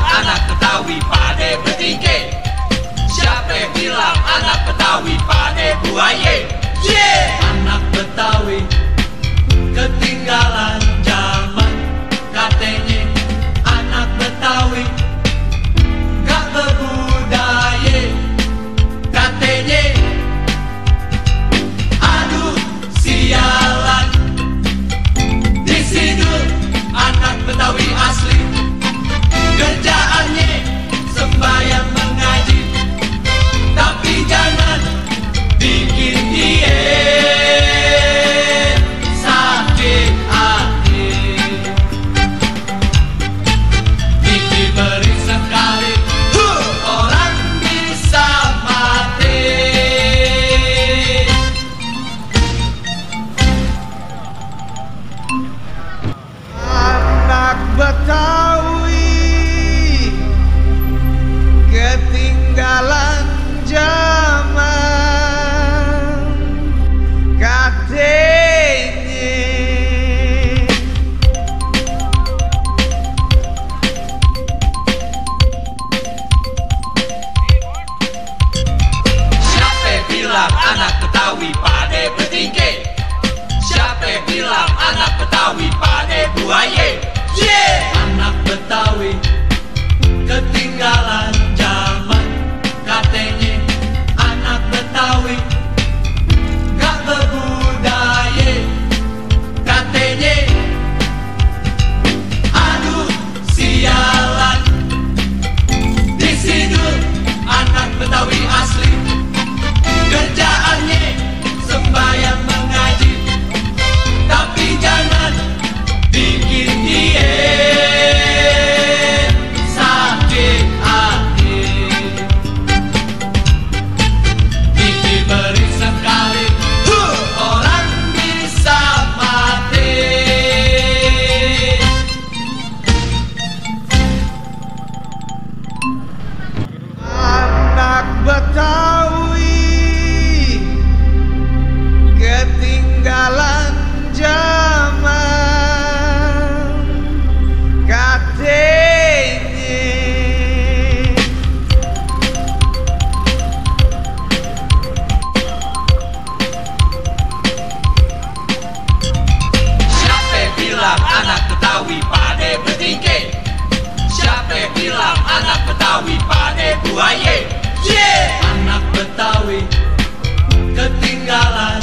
anak Betawi pade bertingkah? Siapa bilang anak Betawi pade buaye? Anak Betawi ketinggalan zaman, katanya anak Betawi gak berbudaya, katanya. Aduh sialan, disidul anak Betawi asli, kerjaannya sembahyang mengaji, tapi jangan bikin dia sakit hati. Diberi sekali orang bisa mati. Anak Betawi ketinggalan zaman, katanya. Siapa bilang anak Betawi pade bertingkah? Siapa bilang anak Betawi pade buaye? Anak Betawi ketinggalan zaman, katanya anak Betawi gak berbudaya, katanya. Aduh sialan, disidul anak Betawi asli, kerjaannya sembahyang mengaji, tapi jangan bikin dia sakit hati. Diberi sekali orang bisa mati. Anak Betawi ketinggalan zaman, katanya. Siapa bilang anak Betawi pade bertingkah? Siapa bilang anak Betawi pade buaye? Anak Betawi ketinggalan